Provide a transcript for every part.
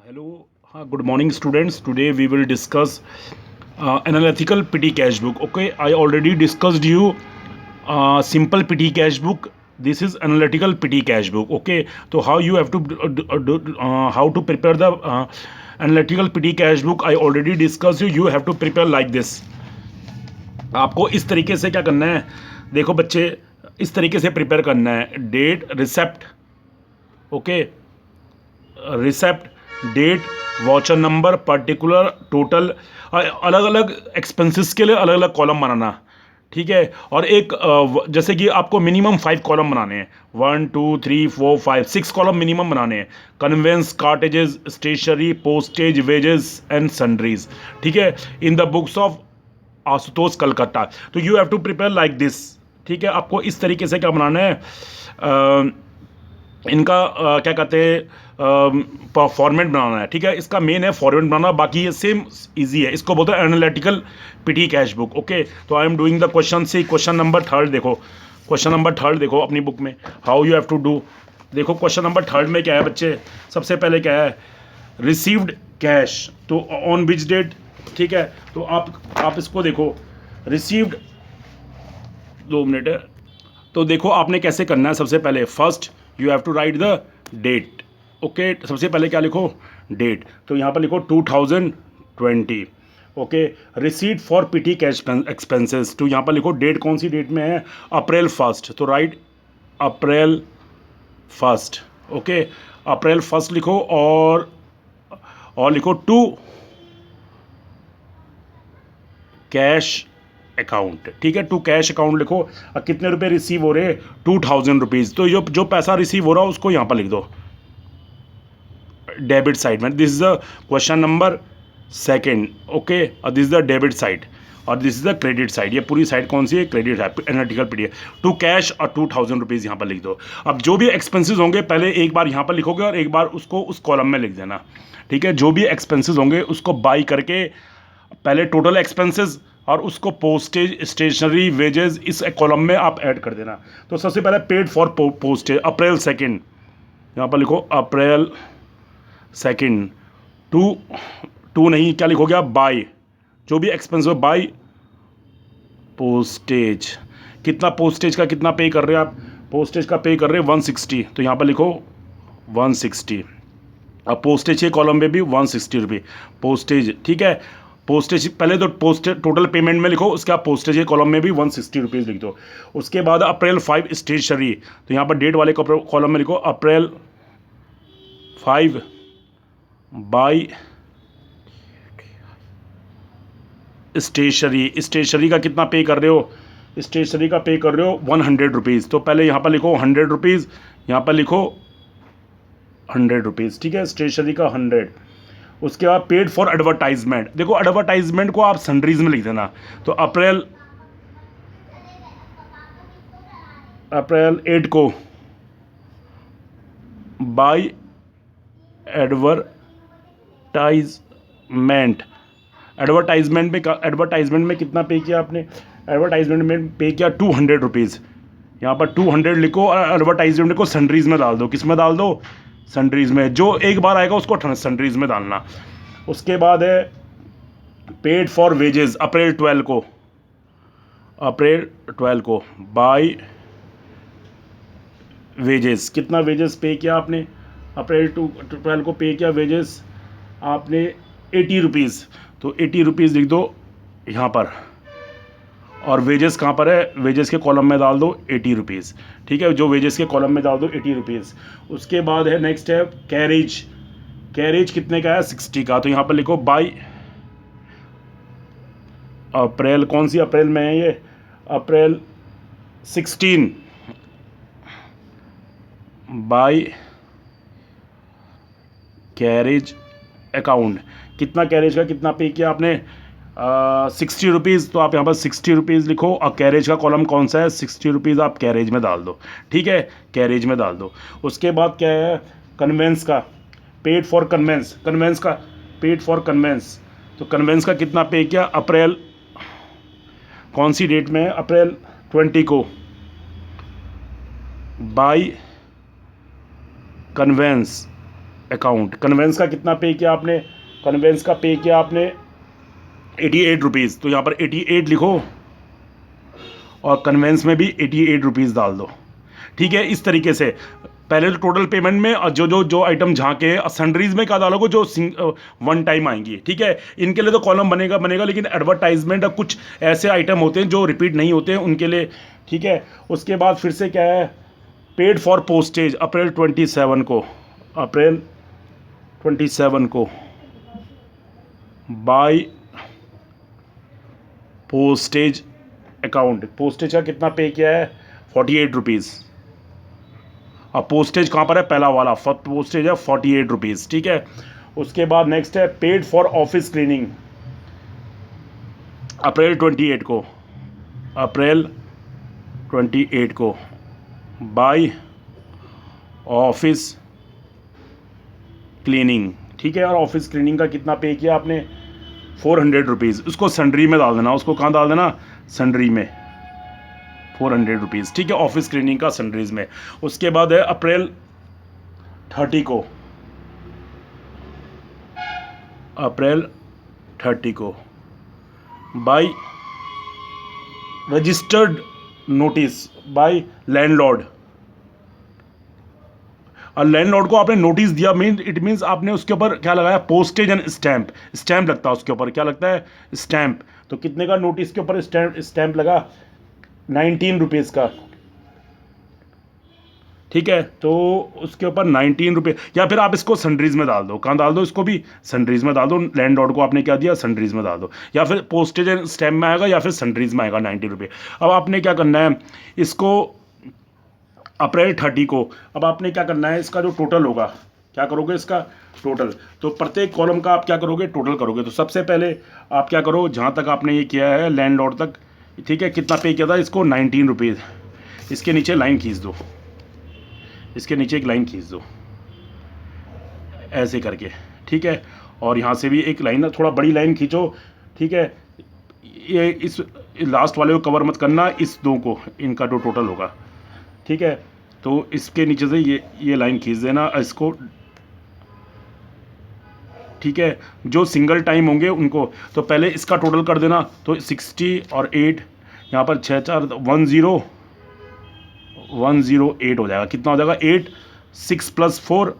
Hello, good morning, students. Today we will discuss analytical petty cash book. Okay, I already discussed you simple petty cash book. This is analytical petty cash book. Okay, so how you have to how to prepare the analytical petty cash book? I already discussed you. You have to prepare like this. आपको इस तरीके से क्या करना है? देखो बच्चे, इस तरीके से प्रिपेयर करना है. Date receipt, okay, receipt, date, voucher number, particular, total, अलग अलग एक्सपेंसेस के लिए अलग अलग कॉलम बनाना. ठीक है. और एक जैसे कि आपको मिनिमम 5 कॉलम बनाने हैं. 1 2 3 4 5 6 कॉलम मिनिमम बनाने हैं. Conveyance, cartages, stationery, postage, wages and sundries. ठीक है. In the books of Ashutosh Calcutta. तो you have to prepare like this. ठीक है. आपको इस तरीके से क्या बनाना है, इनका क्या कहते हैं, फॉर्मेट बनाना है. ठीक है. इसका मेन है फॉर्मेट बनाना, बाकी ये सेम इजी है. इसको बोलते हैं analytical petty cash book. Okay. तो I am doing the question. See question number 3 देखो. क्वेश्चन नंबर 3 देखो अपनी बुक में, how you have to do. देखो क्वेश्चन नंबर 3 में क्या है बच्चे, सबसे पहले क्या है, रिसीव्ड कैश. तो ऑन विच डेट. ठीक है. तो आप इसको देखो, रिसीव्ड, 2 मिनट है. तो देखो आपने कैसे करना है. सबसे पहले first you have to write the date. Okay. सबसे पहले क्या लिखो, डेट. तो यहाँ पर लिखो 2020. Okay. Receipt for PT cash expenses. तो यहाँ पर लिखो डेट कौन सी डेट में है, अप्रैल 1. तो राइट अप्रैल 1. ओके. अप्रैल 1 लिखो और लिखो टू कैश अकाउंट. ठीक है. टू कैश अकाउंट लिखो. और कितने रुपए रिसीव हो रहे, 2000 रुपीज़. तो जो पैसा रिसीव हो रहा है उसको यहाँ पर लिख दो डेबिट साइड में. This is the question number 2. Okay. और this is the debit side और this is the credit side. ये पूरी साइड कौन सी है, क्रेडिट है. Analytical period. टू कैश और 2000 रुपीज़ यहाँ पर लिख दो. अब जो भी एक्सपेंसेस होंगे पहले एक बार यहाँ पर लिखोगे और एक बार उसको उस कॉलम में लिख देना. ठीक है. जो भी एक्सपेंसेस होंगे उसको बाई करके पहले टोटल एक्सपेंसेस और उसको पोस्टेज, स्टेशनरी, वेजेस इस कॉलम में आप ऐड कर देना. तो सबसे पहले पेड फॉर पोस्टेज अप्रैल 2. यहाँ पर लिखो अप्रैल 2. टू नहीं, क्या लिखोगे आप, बाय. जो भी एक्सपेंस हो बाय पोस्टेज. कितना पोस्टेज का कितना पे कर रहे हैं आप, पोस्टेज का पे कर रहे हैं 160. तो यहाँ पर लिखो 160. अब पोस्टेज के कॉलम में भी 160 रुपये पोस्टेज. ठीक है. पोस्टेज पहले तो पोस्टेज टोटल पेमेंट में लिखो, उसके बाद पोस्टेज के कॉलम में भी 160 रुपीज़ लिख दो. उसके बाद अप्रैल 5 स्टेशनरी. तो यहाँ पर डेट वाले कॉलम में लिखो अप्रैल 5 बाई स्टेशनरी. स्टेशनरी का कितना पे कर रहे हो, स्टेशनरी का पे कर रहे हो 100 रुपीज़. तो पहले यहाँ पर लिखो 100 रुपीज़, यहाँ पर लिखो 100 रुपीज़. ठीक है. स्टेशनरी का 100. उसके बाद पेड फॉर एडवर्टाइजमेंट. देखो एडवर्टाइजमेंट को आप सन्ड्रीज में लिख देना. तो अप्रैल 8 को बाय एडवर्टाइजमेंट. एडवर्टाइजमेंट में कितना पे किया आपने, एडवर्टाइजमेंट में पे किया 200 रुपीज़. यहाँ पर 200 लिखो और एडवर्टाइजमेंट को सन्ड्रीज में डाल दो. किस में डाल दो, सन्ड्रीज में. जो एक बार आएगा उसको सन्ड्रीज में डालना. उसके बाद है पेड फॉर वेजेस अप्रैल 12 को. अप्रैल 12 को बाय वेजेस. कितना वेजेस पे किया आपने, अप्रैल 12 को पे किया वेजेस आपने 80 रुपीज़. तो 80 रुपीज़ लिख दो यहाँ पर. और वेजेस कहाँ पर है, वेजेस के कॉलम में डाल दो 80 रुपीज़. ठीक है. जो वेजेस के कॉलम में डाल दो 80 रुपीज़. उसके बाद है नेक्स्ट है कैरेज. कैरेज कितने का है, 60 का. तो यहाँ पर लिखो बाई अप्रैल, कौन सी अप्रैल में है ये, अप्रैल 16 बाई कैरेज अकाउंट. कितना कैरेज का कितना पे किया आपने, 60 रुपीज़. तो आप यहाँ पर 60 रुपीज़ लिखो और कैरेज का कॉलम कौन सा है, 60 रुपीज़ आप कैरेज में डाल दो. ठीक है. कैरेज में डाल दो. उसके बाद क्या है, कन्वेंस का, पेड फॉर कन्वेंस. कन्वेंस का पेड फॉर कन्वेंस. तो कन्वेंस का कितना पे किया, अप्रैल कौन सी डेट में है, अप्रैल 20 को बाय कन्वेंस अकाउंट। कन्वेंस का कितना पे किया आपने? कन्वेंस का पे किया आपने 88 रुपीज़, तो यहाँ पर 88 लिखो और कन्वेंस में भी 88 रुपीज़ डाल दो। ठीक है, इस तरीके से पहले तो टोटल पेमेंट में और जो आइटम झांके सन्ड्रीज में क्या डालोगे, जो वन टाइम आएंगी। ठीक है, इनके लिए तो कॉलम बनेगा, लेकिन एडवर्टाइजमेंट और कुछ ऐसे आइटम होते हैं जो रिपीट नहीं होते हैं उनके लिए। ठीक है, उसके बाद फिर से क्या है, पेड फॉर पोस्टेज अप्रैल 27 को, अप्रैल 27 को बाय पोस्टेज अकाउंट। पोस्टेज का कितना पे किया है? 48 रुपीज़। अब पोस्टेज कहाँ पर है? पहला वाला पोस्टेज है 48 रुपीज़। ठीक है, उसके बाद नेक्स्ट है पेड फॉर ऑफिस क्लीनिंग अप्रैल 28 को, अप्रैल 28 को बाय ऑफिस क्लीनिंग। ठीक है, और ऑफिस क्लीनिंग का कितना पे किया आपने? 400 रुपीज़। उसको सन्ड्री में डाल देना, उसको कहाँ डाल देना? सन्ड्री में, 400 रुपीज़। ठीक है, ऑफिस क्लीनिंग का सन्ड्रीज में। उसके बाद है अप्रैल 30 को, अप्रैल 30 को by registered notice bye landlord. और लैंडलॉर्ड को आपने नोटिस दिया, इट मीन्स आपने उसके ऊपर क्या लगाया? Postage and stamp. स्टैंप लगता है उसके ऊपर, क्या लगता है? स्टैंप। तो कितने का नोटिस के ऊपर स्टैंप लगा? 19 रुपीज़ का। ठीक है, तो उसके ऊपर 19 रुपये, या फिर आप इसको सन्ड्रीज में डाल दो। कहाँ डाल दो? इसको भी सन्ड्रीज में डाल दो। लैंडलॉर्ड को आपने क्या दिया? सन्ड्रीज में डाल दो, या फिर पोस्टेज एंड स्टैम्प में आएगा, या फिर सन्ड्रीज में आएगा 90 रुपये। अब आपने क्या करना है, इसको अप्रैल 30 को, अब आपने क्या करना है, इसका जो टोटल होगा, क्या करोगे इसका टोटल? तो प्रत्येक कॉलम का आप क्या करोगे? टोटल करोगे। तो सबसे पहले आप क्या करो, जहाँ तक आपने ये किया है लैंडलॉर्ड तक, ठीक है, कितना पे किया था? इसको 19 रुपीज़। इसके नीचे लाइन खींच दो, इसके नीचे एक लाइन खींच दो ऐसे करके। ठीक है, और यहाँ से भी एक लाइन, थोड़ा बड़ी लाइन खींचो। ठीक है, ये इस लास्ट वाले को कवर मत करना, इस दो को, इनका जो टोटल होगा। ठीक है, तो इसके नीचे से ये लाइन खींच देना इसको। ठीक है, जो सिंगल टाइम होंगे उनको, तो पहले इसका टोटल कर देना। तो 60 और 8, यहाँ पर 6 4 108 हो जाएगा। कितना हो जाएगा? 8, 6 + 4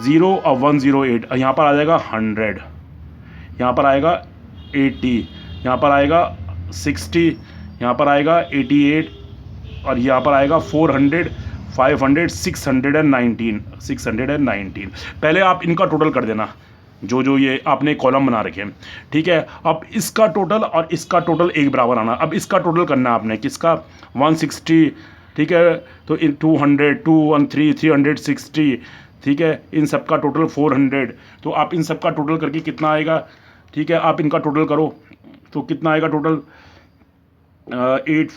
0 और 108। यहाँ पर आ जाएगा 100, यहाँ पर आएगा 80, यहाँ पर आएगा 60, यहाँ पर आएगा 88, और यहाँ पर आएगा 400, 500, 619। पहले आप इनका टोटल कर देना, जो ये आपने कॉलम बना रखे हैं। ठीक है, अब इसका टोटल और इसका टोटल एक बराबर आना। अब इसका टोटल करना है आपने, किसका? 160। ठीक है, तो इन 200, 213, 360। ठीक है, इन सब का टोटल 400। तो आप इन सब का टोटल करके कितना आएगा? ठीक है, आप इनका टोटल करो तो कितना आएगा टोटल? 8।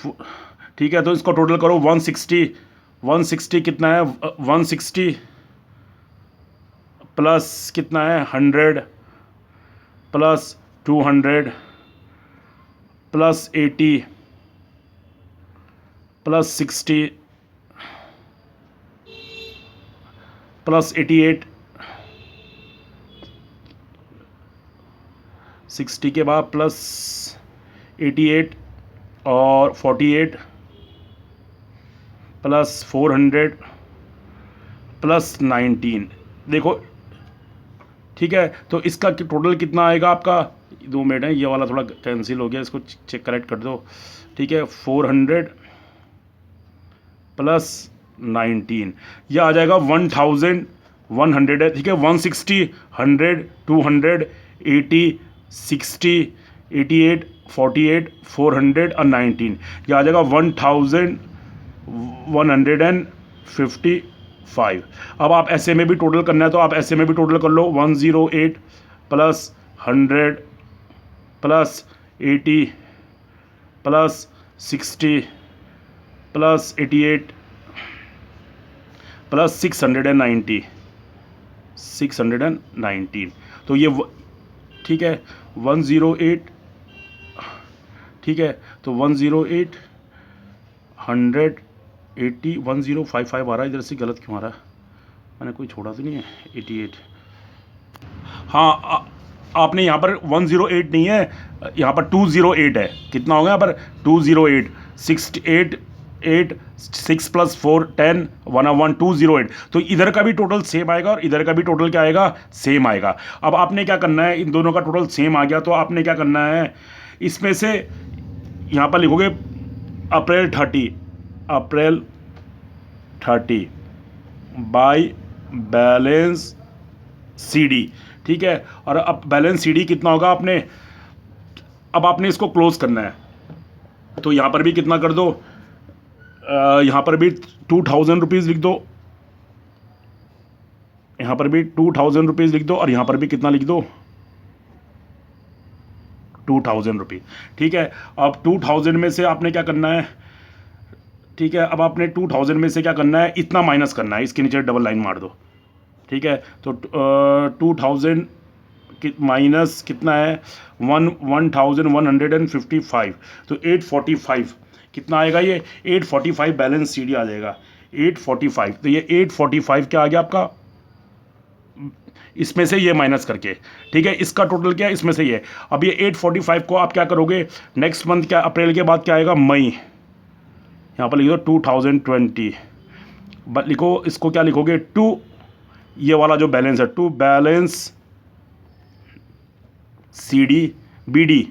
ठीक है, तो इसको टोटल करो 160 कितना है? 160 प्लस कितना है? 100 प्लस 200 प्लस 80 प्लस 60 प्लस 88, 60 के बाद प्लस 88 और 48 प्लस 400 प्लस 19। देखो, ठीक है, तो इसका टोटल कितना आएगा आपका? 2 मिनट है, ये वाला थोड़ा कैंसिल हो गया, इसको चेक करेक्ट कर दो। ठीक है, 400 प्लस 19, यह आ जाएगा 1100 है। ठीक है, 160, 100, 200, 80, 60, 88, 48, 400 और 19, यह आ जाएगा 1155। अब आप ऐसे में भी टोटल करना है, तो आप ऐसे में भी टोटल कर लो। 108 plus 100 plus 80 plus 60 plus 88 plus 619। तो ये ठीक है, 108। ठीक है, तो 108, 100, 80, 1055 आ रहा है, इधर से गलत क्यों आ रहा है? मैंने कोई छोड़ा तो नहीं है, 88। हाँ, आपने यहाँ पर 108 नहीं है, यहाँ पर 208 है। कितना होगा यहाँ पर? 208, 68, 8, 6 + 4 10, 1 208। तो इधर का भी टोटल सेम आएगा और इधर का भी टोटल क्या आएगा? सेम आएगा। अब आपने क्या करना है, इन दोनों का टोटल सेम आ गया तो आपने क्या करना है, इसमें से यहाँ पर लिखोगे अप्रैल 30 बाई बैलेंस CD, ठीक है। और अब बैलेंस CD कितना होगा आपने, अब आपने इसको क्लोज करना है तो यहाँ पर भी कितना कर दो, यहाँ पर भी 2000 रुपीज़ लिख दो, यहाँ पर भी 2000 रुपीज़ लिख दो और यहाँ पर भी कितना लिख दो, 2000 रुपीज़, ठीक है। अब 2000 में से आपने क्या करना है, ठीक है, अब आपने 2000 में से क्या करना है, इतना माइनस करना है, इसके नीचे डबल लाइन मार दो, ठीक है। तो 2000 माइनस कितना है, 1155, तो 845 कितना आएगा, ये 845 बैलेंस CD आ जाएगा, 845। तो ये 845 क्या आ गया आपका, इसमें से ये माइनस करके, ठीक है। इसका टोटल क्या है, इसमें से ये। अब ये 845 को आप क्या करोगे, नेक्स्ट मंथ क्या, अप्रैल के बाद क्या आएगा, मई, यहाँ पर लिख दो 2020, लिखो इसको क्या लिखोगे, टू, ये वाला जो बैलेंस है, टू बैलेंस CD BD,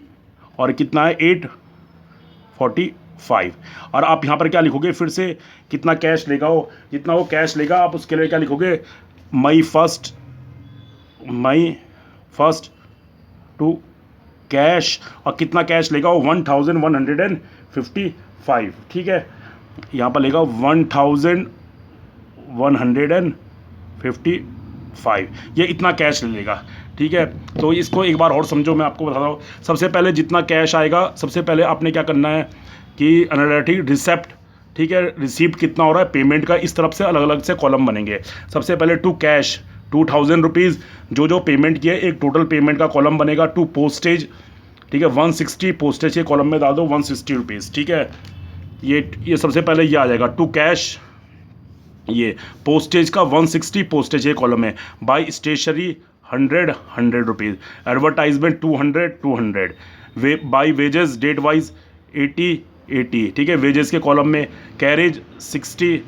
और कितना है 845। और आप यहाँ पर क्या लिखोगे, फिर से कितना कैश लेगा वो, जितना वो कैश लेगा आप उसके लिए क्या लिखोगे, मई फर्स्ट टू कैश, और कितना कैश लेगा वो 1155, ठीक है। यहाँ पर लेगा 1155, ये इतना कैश ले लेगा, ठीक है। तो इसको एक बार और समझो, मैं आपको बताता हूँ। सबसे पहले जितना कैश आएगा, सबसे पहले आपने क्या करना है कि एनालिटिक रिसेप्ट, ठीक है, रिसीप्ट कितना हो रहा है पेमेंट का, इस तरफ से अलग अलग से कॉलम बनेंगे। सबसे पहले टू कैश 2000 रुपीज़, जो पेमेंट किया एक टोटल पेमेंट का कॉलम बनेगा। टू पोस्टेज, ठीक है, 160 पोस्टेज के कॉलम में डाल दो 160 रुपीज़, ठीक है। ये सबसे पहले ये आ जाएगा टू कैश, ये पोस्टेज का 160 पोस्टेज है कॉलम में। By stationery 100 rupees, advertisement 200, by wages date wise 80, ठीक है, वेजेस के कॉलम में। कैरेज 60,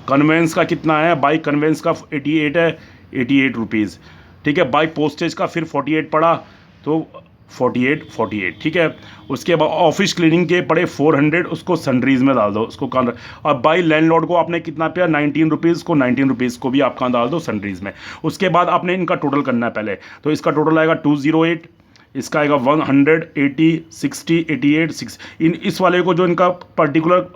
कन्वेंस का कितना है, बाई कन्वेंस का 88 है, 88 रुपीज़, ठीक है। बाई पोस्टेज का फिर 48 पड़ा, तो 48, ठीक है। उसके बाद ऑफिस क्लीनिंग के पड़े 400, उसको सन्ड्रीज में डाल दो, उसको कहाँ। और बाई लैंडलॉर्ड को आपने कितना पाया, 19 रुपीज़ को, 19 रुपीज़ को भी आप कहाँ डाल दो, सन्ड्रीज में। उसके बाद आपने इनका टोटल करना है पहले, तो इसका टोटल आएगा 208, इसका आएगा 180, 60, 88, 6। इस वाले को, जो इनका पर्टिकुलर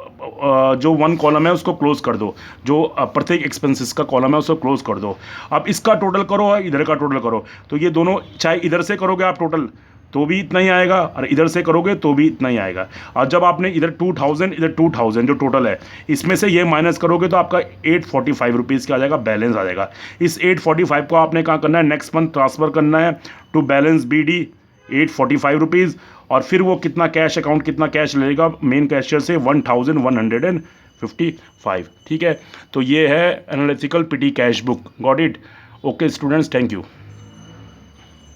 जो वन कॉलम है उसको क्लोज कर दो, जो प्रत्येक एक्सपेंसेस का कॉलम है उसको क्लोज कर दो। अब इसका टोटल करो और इधर का टोटल करो, तो ये दोनों, चाहे इधर से करोगे आप टोटल तो भी इतना ही आएगा और इधर से करोगे तो भी इतना ही आएगा। और जब आपने इधर 2000 इधर 2000 जो टोटल है, इसमें से ये माइनस करोगे तो आपका 845 रुपीज़ का आ जाएगा, बैलेंस आ जाएगा। इस 845 को आपने कहाँ करना है, नेक्स्ट मंथ ट्रांसफ़र करना है टू बैलेंस BD 845 रुपीज़, और फिर वो कितना कैश अकाउंट कितना कैश लेगा मेन कैशियर से, 1155, ठीक है। तो ये है analytical PD cash book. Got it? Okay students, thank you.